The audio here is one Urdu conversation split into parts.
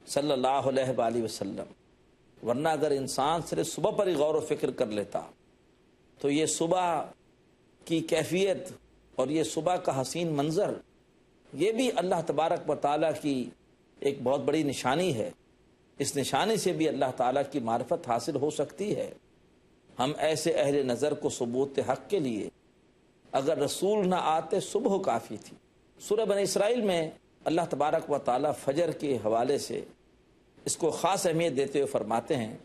صلی اللہ علیہ وآلہ وسلم۔ ورنہ اگر انسان صرف صبح پر ہی غور و فکر کر لیتا تو یہ صبح کی کیفیت اور یہ صبح کا حسین منظر یہ بھی اللہ تبارک و تعالیٰ کی ایک بہت بڑی نشانی ہے۔ اس نشانی سے بھی اللہ تعالیٰ کی معرفت حاصل ہو سکتی ہے۔ ہم ایسے اہل نظر کو ثبوت حق کے لیے اگر رسول نہ آتے صبح کافی تھی۔ سورہ بنی اسرائیل میں اللہ تبارک و تعالیٰ فجر کے حوالے سے اس کو خاص اہمیت دیتے ہوئے فرماتے ہیں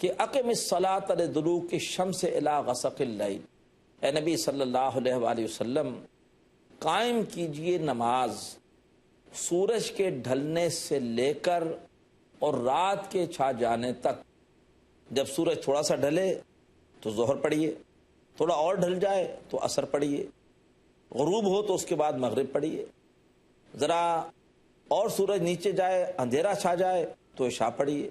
کہ اقم الصلاۃ لدلوک الشمس الی غسق اللیل، اے نبی صلی اللہ علیہ وآلہ وسلم قائم کیجئے نماز سورج کے ڈھلنے سے لے کر اور رات کے چھا جانے تک۔ جب سورج تھوڑا سا ڈھلے تو ظہر پڑھیے، تھوڑا اور ڈھل جائے تو عصر پڑھیے، غروب ہو تو اس کے بعد مغرب پڑھیے، ذرا اور سورج نیچے جائے اندھیرا چھا جائے تو عشاء پڑھیے۔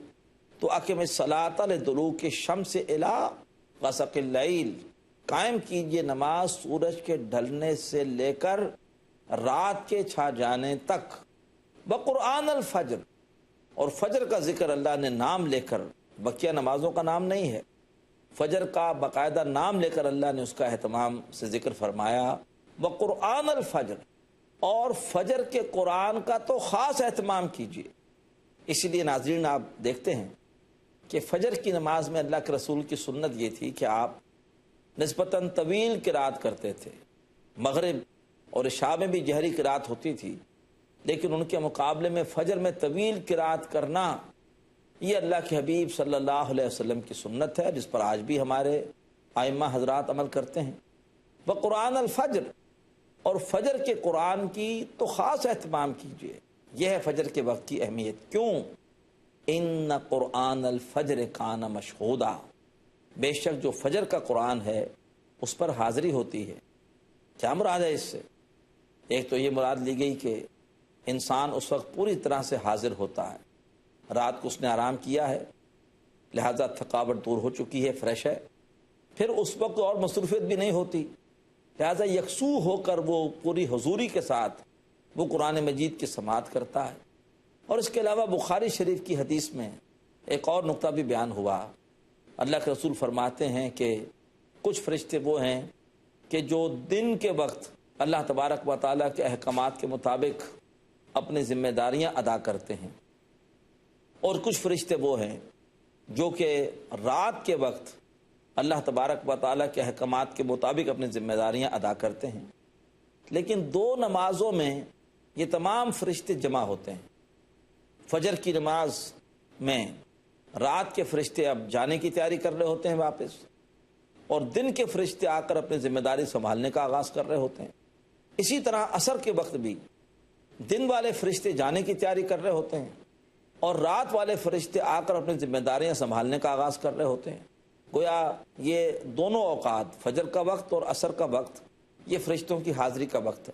تو اقم الصلاۃ لدلوک الشمس الی غسق اللیل، قائم کیجئے نماز سورج کے ڈھلنے سے لے کر رات کے چھا جانے تک۔ بقرآن الفجر، اور فجر کا ذکر اللہ نے نام لے کر، بقیہ نمازوں کا نام نہیں ہے، فجر کا باقاعدہ نام لے کر اللہ نے اس کا اہتمام سے ذکر فرمایا۔ بقرآن الفجر، اور فجر کے قرآن کا تو خاص اہتمام کیجیے۔ اسی لیے ناظرین آپ دیکھتے ہیں کہ فجر کی نماز میں اللہ کے رسول کی سنت یہ تھی کہ آپ نسبتاً طویل قرات کرتے تھے۔ مغرب اور عشاء میں بھی جہری قرات ہوتی تھی، لیکن ان کے مقابلے میں فجر میں طویل قرات کرنا یہ اللہ کے حبیب صلی اللہ علیہ وسلم کی سنت ہے، جس پر آج بھی ہمارے ائمہ حضرات عمل کرتے ہیں۔ بقرآن الفجر، اور فجر کے قرآن کی تو خاص اہتمام کیجیے۔ یہ ہے فجر کے وقت کی اہمیت۔ کیوں؟ ان قرآن الفجر کان مشہودا، بے شک جو فجر کا قرآن ہے اس پر حاضری ہوتی ہے۔ کیا مراد ہے اس سے؟ ایک تو یہ مراد لی گئی کہ انسان اس وقت پوری طرح سے حاضر ہوتا ہے، رات کو اس نے آرام کیا ہے، لہذا تھکاوٹ دور ہو چکی ہے، فریش ہے، پھر اس وقت اور مصروفیت بھی نہیں ہوتی، لہذا یکسو ہو کر وہ پوری حضوری کے ساتھ وہ قرآن مجید کی سماعت کرتا ہے۔ اور اس کے علاوہ بخاری شریف کی حدیث میں ایک اور نقطہ بھی بیان ہوا۔ اللہ کے رسول فرماتے ہیں کہ کچھ فرشتے وہ ہیں کہ جو دن کے وقت اللہ تبارک و تعالیٰ کے احکامات کے مطابق اپنی ذمہ داریاں ادا کرتے ہیں، اور کچھ فرشتے وہ ہیں جو کہ رات کے وقت اللہ تبارک و تعالیٰ کے احکامات کے مطابق اپنی ذمہ داریاں ادا کرتے ہیں۔ لیکن دو نمازوں میں یہ تمام فرشتے جمع ہوتے ہیں۔ فجر کی نماز میں رات کے فرشتے اب جانے کی تیاری کر رہے ہوتے ہیں واپس، اور دن کے فرشتے آ کر اپنی ذمہ داری سنبھالنے کا آغاز کر رہے ہوتے ہیں۔ اسی طرح عصر کے وقت بھی دن والے فرشتے جانے کی تیاری کر رہے ہوتے ہیں، اور رات والے فرشتے آ کر اپنی ذمہ داریاں سنبھالنے کا آغاز کر رہے ہوتے ہیں۔ گویا یہ دونوں اوقات، فجر کا وقت اور عصر کا وقت، یہ فرشتوں کی حاضری کا وقت ہے۔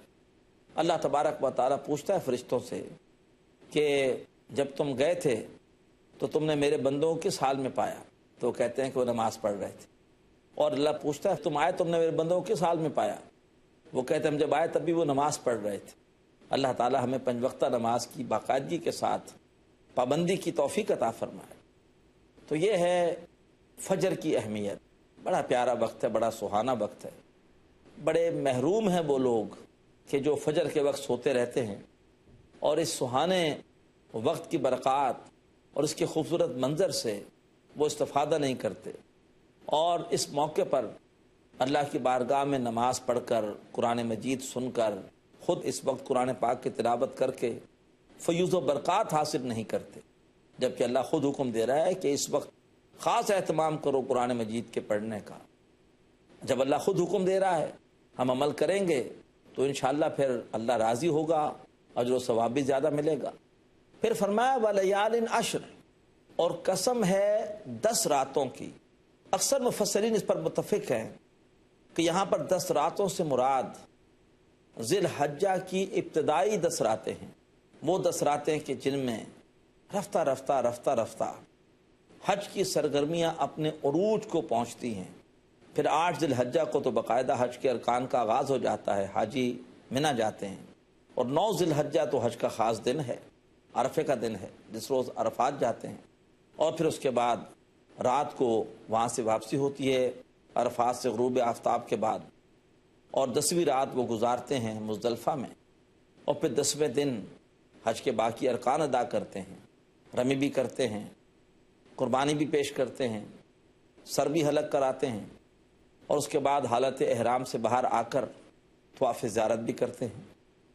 اللہ تبارک و تعالیٰ پوچھتا ہے فرشتوں سے کہ جب تم گئے تھے تو تم نے میرے بندوں کو کس حال میں پایا؟ تو وہ کہتے ہیں کہ وہ نماز پڑھ رہے تھے۔ اور اللہ پوچھتا ہے تم آئے تم نے میرے بندوں کو کس حال میں پایا؟ وہ کہتے ہیں ہم جب آئے تب بھی وہ نماز پڑھ رہے تھے۔ اللہ تعالیٰ ہمیں 5 وقتہ نماز کی باقاعدگی کے ساتھ پابندی کی توفیق عطا فرمائے۔ تو یہ ہے فجر کی اہمیت۔ بڑا پیارا وقت ہے، بڑا سہانا وقت ہے۔ بڑے محروم ہیں وہ لوگ کہ جو فجر کے وقت سوتے رہتے ہیں اور اس سہانے وقت کی برکات اور اس کے خوبصورت منظر سے وہ استفادہ نہیں کرتے، اور اس موقع پر اللہ کی بارگاہ میں نماز پڑھ کر، قرآن مجید سن کر، خود اس وقت قرآن پاک کی تلاوت کر کے فیوز و برکات حاصل نہیں کرتے، جبکہ اللہ خود حکم دے رہا ہے کہ اس وقت خاص اہتمام کرو قرآن مجید کے پڑھنے کا۔ جب اللہ خود حکم دے رہا ہے، ہم عمل کریں گے تو انشاءاللہ پھر اللہ راضی ہوگا، اجر و ثواب بھی زیادہ ملے گا۔ پھر فرمایا وَلَيَالٍ عَشْرٍ، اور قسم ہے 10 راتوں کی۔ اکثر مفسرین اس پر متفق ہیں کہ یہاں پر 10 راتوں سے مراد ذی الحجہ کی ابتدائی 10 راتیں ہیں، وہ 10 راتیں کہ جن میں رفتہ رفتہ حج کی سرگرمیاں اپنے عروج کو پہنچتی ہیں۔ پھر 8 ذی الحجہ کو تو باقاعدہ حج کے ارکان کا آغاز ہو جاتا ہے، حاجی منی جاتے ہیں، اور 9 ذی الحجہ تو حج کا خاص دن ہے۔ عرفے کا دن ہے جس روز عرفات جاتے ہیں، اور پھر اس کے بعد رات کو وہاں سے واپسی ہوتی ہے عرفات سے غروب آفتاب کے بعد، اور 10ویں رات وہ گزارتے ہیں مزدلفہ میں، اور پھر 10ویں دن حج کے باقی ارکان ادا کرتے ہیں، رمی بھی کرتے ہیں، قربانی بھی پیش کرتے ہیں، سر بھی حلق کراتے ہیں، اور اس کے بعد حالت احرام سے باہر آ کر طواف زیارت بھی کرتے ہیں۔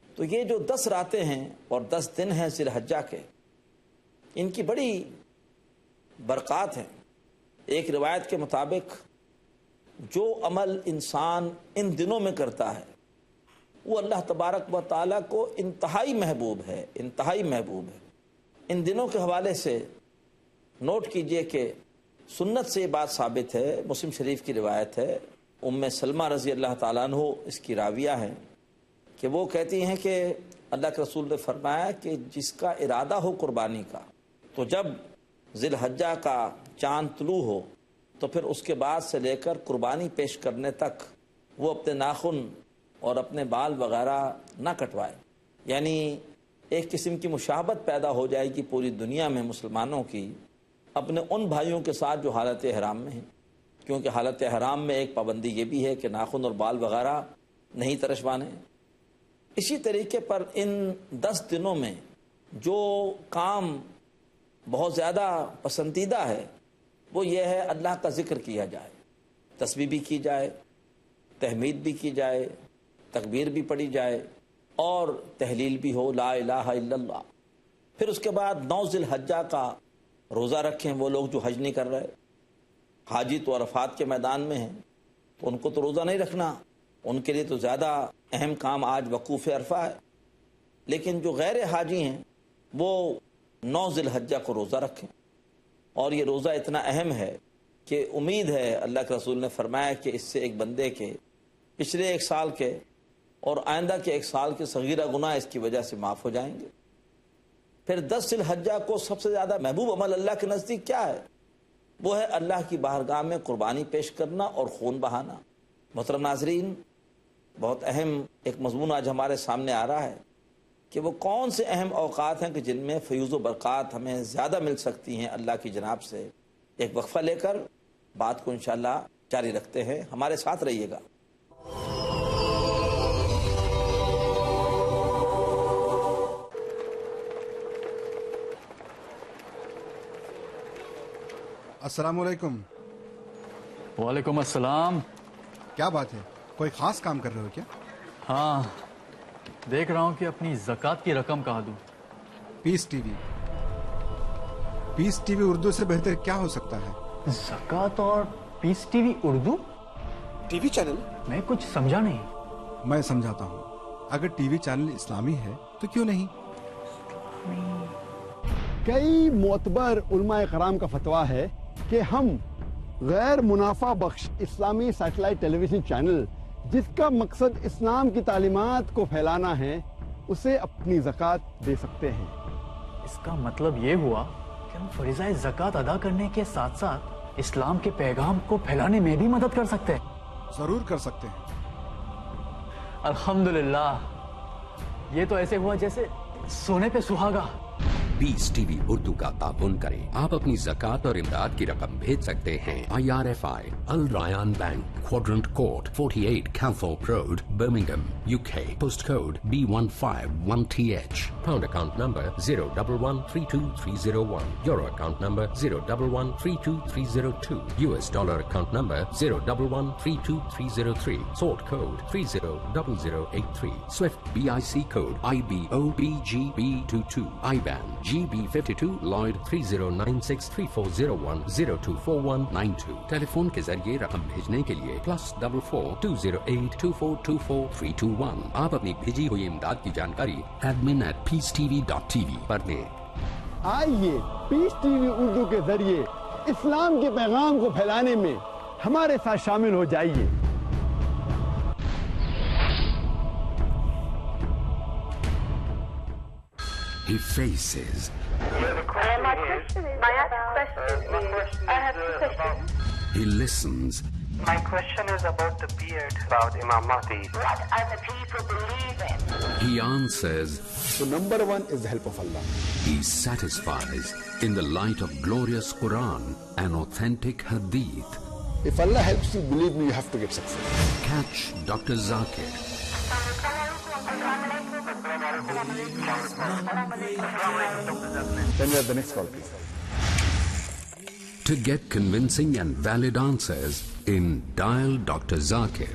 تو یہ جو 10 راتیں ہیں اور 10 دن ہیں ذی الحجہ کے، ان کی بڑی برکات ہیں۔ ایک روایت کے مطابق جو عمل انسان ان دنوں میں کرتا ہے وہ اللہ تبارک و تعالیٰ کو انتہائی محبوب ہے، انتہائی محبوب ہے۔ ان دنوں کے حوالے سے نوٹ کیجئے کہ سنت سے یہ بات ثابت ہے، مسلم شریف کی روایت ہے، ام سلمہ رضی اللہ تعالیٰ عنہ اس کی راویہ ہیں کہ وہ کہتی ہیں کہ اللہ کے رسول نے فرمایا کہ جس کا ارادہ ہو قربانی کا، تو جب ذی الحجہ کا چاند طلوع ہو تو پھر اس کے بعد سے لے کر قربانی پیش کرنے تک وہ اپنے ناخن اور اپنے بال وغیرہ نہ کٹوائے۔ یعنی ایک قسم کی مشابہت پیدا ہو جائے گی پوری دنیا میں مسلمانوں کی اپنے ان بھائیوں کے ساتھ جو حالت احرام میں ہیں، کیونکہ حالت احرام میں ایک پابندی یہ بھی ہے کہ ناخن اور بال وغیرہ نہیں ترشوانے۔ اسی طریقے پر ان 10 دنوں میں جو کام بہت زیادہ پسندیدہ ہے وہ یہ ہے اللہ کا ذکر کیا جائے، تسبیح بھی کی جائے، تحمید بھی کی جائے، تکبیر بھی پڑھی جائے، اور تحلیل بھی ہو، لا الہ الا اللہ۔ پھر اس کے بعد 9 ذی الحجہ کا روزہ رکھیں وہ لوگ جو حج نہیں کر رہے۔ حاجی تو عرفات کے میدان میں ہیں تو ان کو تو روزہ نہیں رکھنا، ان کے لیے تو زیادہ اہم کام آج وقوف عرفہ ہے، لیکن جو غیر حاجی ہیں وہ 9 ذی الحجہ کو روزہ رکھیں۔ اور یہ روزہ اتنا اہم ہے کہ امید ہے، اللہ کے رسول نے فرمایا کہ اس سے ایک بندے کے پچھلے 1 سال کے اور آئندہ کے 1 سال کے صغیرہ گناہ اس کی وجہ سے معاف ہو جائیں گے۔ پھر 10 ذی الحجہ کو سب سے زیادہ محبوب عمل اللہ کے نزدیک کیا ہے؟ وہ ہے اللہ کی بارگاہ میں قربانی پیش کرنا اور خون بہانا۔ محترم ناظرین، بہت اہم ایک مضمون آج ہمارے سامنے آ رہا ہے کہ وہ کون سے اہم اوقات ہیں کہ جن میں فیوز و برکات ہمیں زیادہ مل سکتی ہیں اللہ کی جناب سے۔ ایک وقفہ لے کر بات کو انشاءاللہ جاری رکھتے ہیں، ہمارے ساتھ رہیے گا۔ السلام علیکم۔ وعلیکم السلام۔ کیا بات ہے، کوئی خاص کام کر رہے ہو کیا؟ ہاں، دیکھ رہا ہوں کہ اپنی زکوٰۃ کی رقم کہاں دوں۔ پیس ٹی وی اردو سے بہتر کیا ہو سکتا ہے؟ زکوٰۃ اور peace T V Urdu T V channel? میں کچھ سمجھا نہیں۔ میں سمجھاتا ہوں، اگر ٹی وی چینل اسلامی ہے تو کیوں نہیں؟ کئی معتبر علماء کرام کا فتویٰ ہے کہ ہم غیر منافع بخش اسلامی سیٹلائٹ ٹیلی ویژن چینل جس کا مقصد اسلام کی تعلیمات کو پھیلانا ہے اسے اپنی زکوٰۃ دے سکتے ہیں۔ اس کا مطلب یہ ہوا کہ ہم فریضہ زکوٰۃ ادا کرنے کے ساتھ ساتھ اسلام کے پیغام کو پھیلانے میں بھی مدد کر سکتے ہیں۔ ضرور کر سکتے ہیں۔ الحمدللہ، یہ تو ایسے ہوا جیسے سونے پہ سہاگا۔ پیس ٹی وی اردو کا تعاون کریں۔ آپ اپنی زکوٰۃ اور امداد کی رقم بھیج سکتے ہیں IRFI Al Rayan bank, Quadrant Court 48 Calthorpe Road, Birmingham, UK، post code B151TH، pound account number 011323301، euro account number 011323302، US dollar account number 011323303، sort code 300083، swift BIC code IBOBGB22، IBAN GB52 Lloyd 30963401 024192۔ Telephone کے ذریعے رقم بھیجنے کے لیے +44 208 2424 321۔ آپ اپنی بھیجی ہوئی امداد کی جانکاری admin@peacetv.tv پر دیں۔ آئیے پیس ٹی وی اردو کے ذریعے اسلام کے پیغام کو پھیلانے میں ہمارے ساتھ شامل ہو جائیے۔ He faces. My question is, I have two questions. He listens. My question is about the beard, about Imam Mahdi. What are the people believing? He answers, So number one is the help of Allah. he satisfies in the light of glorious Quran and authentic Hadith. If Allah helps you, believe me, you have to get success. Catch Dr. Zakir Then we have the next call, please. to get convincing and valid answers in Dial Dr. Zakir.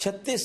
36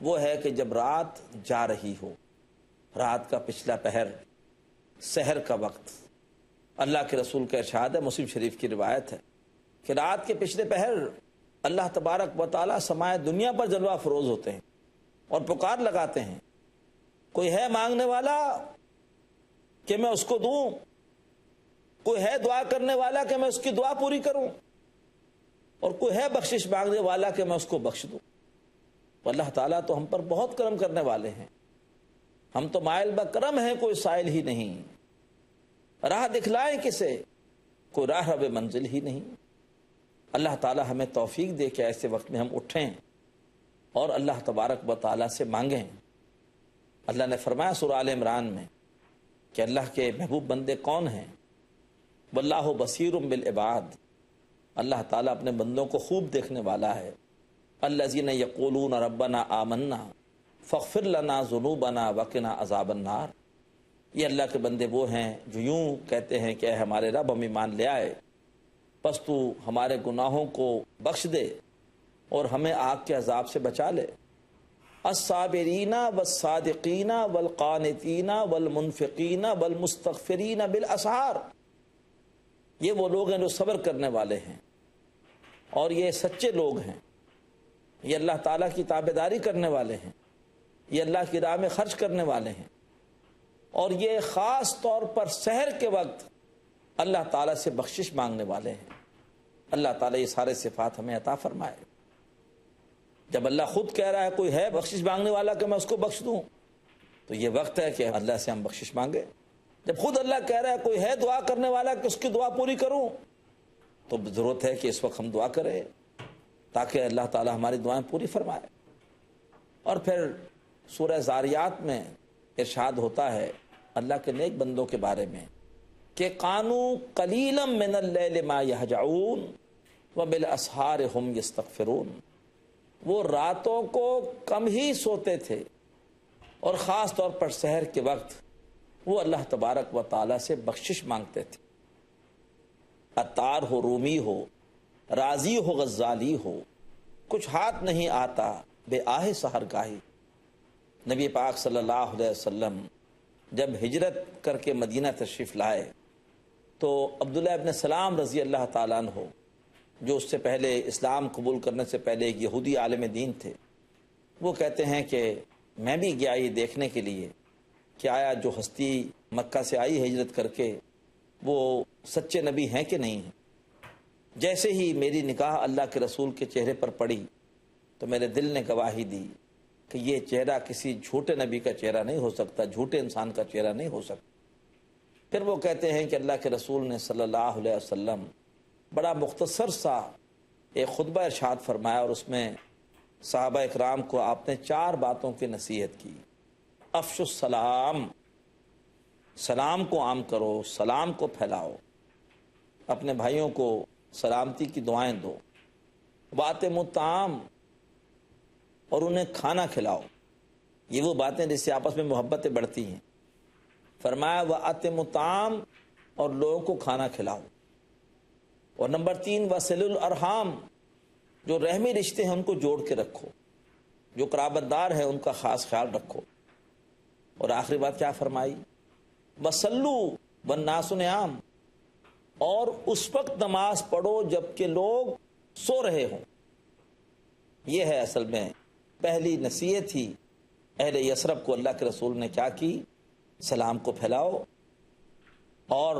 وہ ہے کہ جب رات جا رہی ہو، رات کا پچھلا پہر، سحر کا وقت. اللہ کے رسول کا ارشاد ہے، مسلم شریف کی روایت ہے کہ رات کے پچھلے پہر اللہ تبارک و تعالیٰ سمائے دنیا پر جلوہ فروز ہوتے ہیں اور پکار لگاتے ہیں، کوئی ہے مانگنے والا کہ میں اس کو دوں، کوئی ہے دعا کرنے والا کہ میں اس کی دعا پوری کروں، اور کوئی ہے بخشش مانگنے والا کہ میں اس کو بخش دوں. اللہ تعالیٰ تو ہم پر بہت کرم کرنے والے ہیں، ہم تو مائل بکرم ہیں، کوئی سائل ہی نہیں. راہ دکھلائیں کسے، کوئی راہ رب منزل ہی نہیں. اللہ تعالیٰ ہمیں توفیق دے کہ ایسے وقت میں ہم اٹھیں اور اللہ تبارک و تعالیٰ سے مانگیں. اللہ نے فرمایا سورہ آل عمران میں کہ اللہ کے محبوب بندے کون ہیں؟ واللہ بصیر بالعباد، اللہ تعالیٰ اپنے بندوں کو خوب دیکھنے والا ہے. الذین یقولون ربنا آمنا فاغفر لنا ذنوبنا وقنا عذاب النار. یہ اللہ کے بندے وہ ہیں جو یوں کہتے ہیں کہ اے ہمارے رب ہم ایمان لے آئے، پس تو ہمارے گناہوں کو بخش دے اور ہمیں آگ کے عذاب سے بچا لے. الصابرین والصادقین والقانتین والمنفقین والمستغفرین بالاسحار، یہ وہ لوگ ہیں جو صبر کرنے والے ہیں اور یہ سچے لوگ ہیں، یہ اللہ تعالیٰ کی تابعداری کرنے والے ہیں، یہ اللہ کی راہ میں خرچ کرنے والے ہیں، اور یہ خاص طور پر سحر کے وقت اللہ تعالیٰ سے بخشش مانگنے والے ہیں. اللہ تعالیٰ یہ سارے صفات ہمیں عطا فرمائے. جب اللہ خود کہہ رہا ہے کوئی ہے بخشش مانگنے والا کہ میں اس کو بخش دوں، تو یہ وقت ہے کہ اللہ سے ہم بخشش مانگیں. جب خود اللہ کہہ رہا ہے کوئی ہے دعا کرنے والا کہ اس کی دعا پوری کروں، تو ضرورت ہے کہ اس وقت ہم دعا کریں تاکہ اللہ تعالیٰ ہماری دعائیں پوری فرمائے. اور پھر سورہ زاریات میں ارشاد ہوتا ہے اللہ کے نیک بندوں کے بارے میں کہ قانو قلیلا من اللیل ما یہجعون وبالاسحار ہم یستغفرون، وہ راتوں کو کم ہی سوتے تھے اور خاص طور پر سحر کے وقت وہ اللہ تبارک و تعالیٰ سے بخشش مانگتے تھے. عطار ہو، رومی ہو، رازی ہو، غزالی ہو، کچھ ہاتھ نہیں آتا بے آہ سحر گاہی. نبی پاک صلی اللہ علیہ وسلم جب ہجرت کر کے مدینہ تشریف لائے تو عبداللہ ابن سلام رضی اللہ تعالیٰ عنہ، جو اس سے پہلے اسلام قبول کرنے سے پہلے ایک یہودی عالم دین تھے، وہ کہتے ہیں کہ میں بھی گیا یہ دیکھنے کے لیے کہ آیا جو ہستی مکہ سے آئی ہجرت کر کے وہ سچے نبی ہیں کہ نہیں ہیں. جیسے ہی میری نگاہ اللہ کے رسول کے چہرے پر پڑی تو میرے دل نے گواہی دی کہ یہ چہرہ کسی جھوٹے نبی کا چہرہ نہیں ہو سکتا، جھوٹے انسان کا چہرہ نہیں ہو سکتا. پھر وہ کہتے ہیں کہ اللہ کے رسول نے صلی اللہ علیہ وسلم بڑا مختصر سا ایک خطبہ ارشاد فرمایا اور اس میں صحابہ اکرام کو آپ نے 4 باتوں کی نصیحت کی. افشوا السلام، سلام کو عام کرو، سلام کو پھیلاؤ، اپنے بھائیوں کو سلامتی کی دعائیں دو. واتموا الطعام، اور انہیں کھانا کھلاؤ. یہ وہ باتیں جس سے آپس میں محبتیں بڑھتی ہیں. فرمایا واتموا الطعام، اور لوگوں کو کھانا کھلاؤ. اور نمبر 3 وصلوا الارحام، جو رحمی رشتے ہیں ان کو جوڑ کے رکھو، جو قرابت دار ہیں ان کا خاص خیال رکھو. اور آخری بات کیا فرمائی؟ وصلوا والناس نیام، اور اس وقت نماز پڑھو جب کہ لوگ سو رہے ہوں. یہ ہے اصل میں پہلی نصیحت ہی اہل یثرب کو اللہ کے رسول نے کیا کی؟ سلام کو پھیلاؤ اور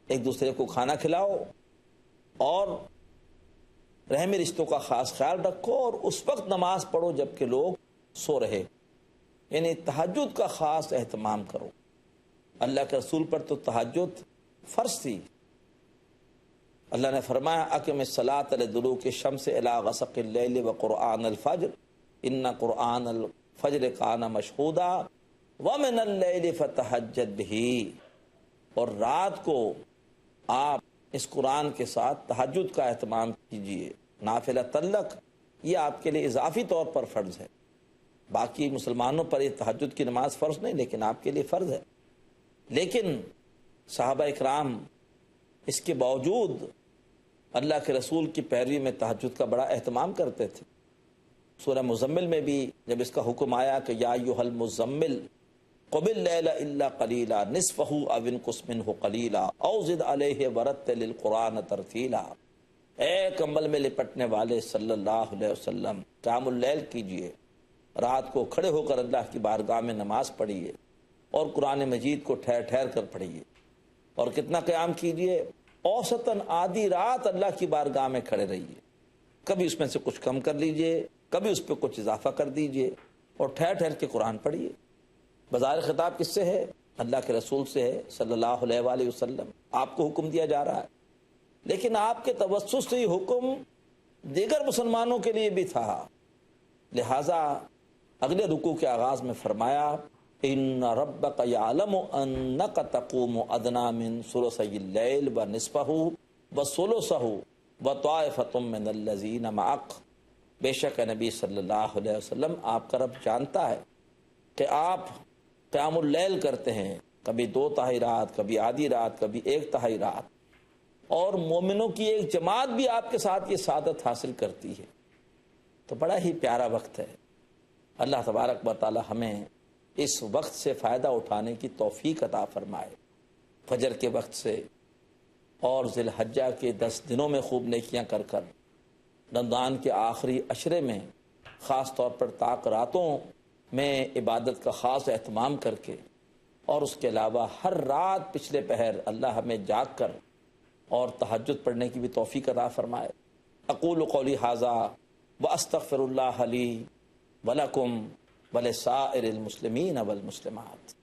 ایک دوسرے کو کھانا کھلاؤ اور رحمی رشتوں کا خاص خیال رکھو اور اس وقت نماز پڑھو جب کہ لوگ سو رہے، یعنی تہجد کا خاص اہتمام کرو. اللہ کے رسول پر تو تہجد فرض تھی. اللہ نے فرمایا اقم الصلاۃ لدلوک الشمس الی غسق اللیل وقرآن الفجر ان قرآن الفجر کان مشہودا ومن اللیل فتہجد بہ. اور رات کو آپ اس قرآن کے ساتھ تہجد کا اہتمام کیجیے. نافلہ تلق یہ آپ کے لیے اضافی طور پر فرض ہے. باقی مسلمانوں پر یہ تہجد کی نماز فرض نہیں، لیکن آپ کے لیے فرض ہے. لیکن صحابہ اکرام اس کے باوجود اللہ کے رسول کی پیروی میں تہجد کا بڑا اہتمام کرتے تھے. سورہ مزمل میں بھی جب اس کا حکم آیا کہ یا ایھا المزمل قم اللیل الا قلیلا نصفہ او انقص منہ قلیلا او زد علیہ ورتل القرآن ترتیلا، اے کمبل میں لپٹنے والے صلی اللہ علیہ وسلم قیام اللیل کیجئے، رات کو کھڑے ہو کر اللہ کی بارگاہ میں نماز پڑھیے اور قرآن مجید کو ٹھہر ٹھہر کر پڑھیے، اور کتنا قیام کیجئے، اوسطاً آدھی رات اللہ کی بارگاہ میں کھڑے رہیے، کبھی اس میں سے کچھ کم کر لیجئے، کبھی اس پہ کچھ اضافہ کر دیجئے، اور ٹھہر ٹھہر کے قرآن پڑھیے۔ بظاہر خطاب کس سے ہے؟ اللہ کے رسول سے ہے صلی اللہ علیہ وآلہ وسلم، آپ کو حکم دیا جا رہا ہے، لیکن آپ کے توسط سے یہ حکم دیگر مسلمانوں کے لیے بھی تھا، لہٰذا اگلے رکوع کے آغاز میں فرمایا ان ربک یعلم انک تقوم ادنی من ثلثی اللیل ونصفہ وثلثہ وطائفۃ من الذین معک، بے شک نبی صلی اللہ علیہ وسلم آپ کا رب جانتا ہے کہ آپ قیام اللیل کرتے ہیں، کبھی 2/3 رات، کبھی آدھی رات، کبھی 1/3 رات، اور مومنوں کی ایک جماعت بھی آپ کے ساتھ یہ سعادت حاصل کرتی ہے۔ تو بڑا ہی پیارا وقت ہے، اللہ تبارک و تعالی ہمیں اس وقت سے فائدہ اٹھانے کی توفیق عطا فرمائے، فجر کے وقت سے اور ذی الحجہ کے 10 دنوں میں خوب نیکیاں کر کر، رمضان کے آخری عشرے میں خاص طور پر طاق راتوں میں عبادت کا خاص اہتمام کر کے، اور اس کے علاوہ ہر رات پچھلے پہر اللہ ہمیں جاگ کر اور تہجد پڑھنے کی بھی توفیق عطا فرمائے۔ اقول قولی ھذا واستغفر اللہ لی ولکم ولسائر المسلمین والمسلمات۔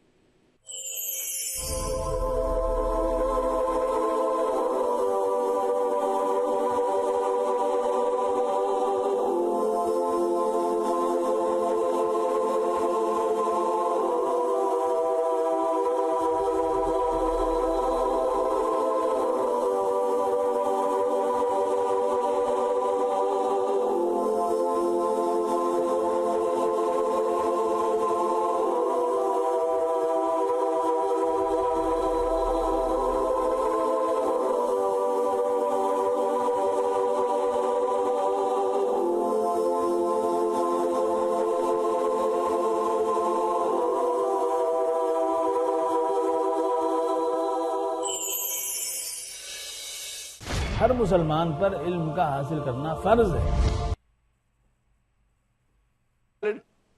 ہر مسلمان پر علم کا حاصل کرنا فرض ہے۔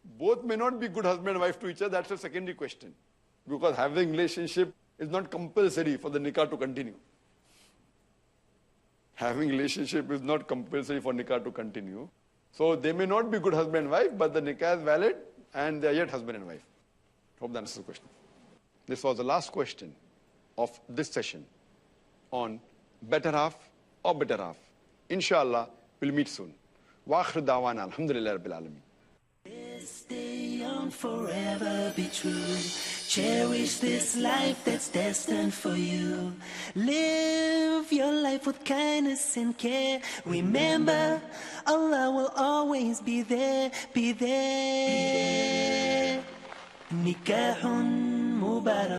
Both may not be good husband and wife to each other, that's a secondary question. Because having relationship is not compulsory for the nikah to continue. Having relationship is not compulsory for nikah to continue. So they may not be good husband and wife, but the nikah is valid and they are yet husband and wife. Hope that answers the question. This was the last question of this session on better half or better half. Inshallah, we'll meet soon. Wa akhir da'wana alhamdulillahi rabbil alamin. Stay young, forever be true. Cherish this life that's destined for you. Live your life with kindness and care. Remember, Allah will always be there, be there. Nikahun Mubarak.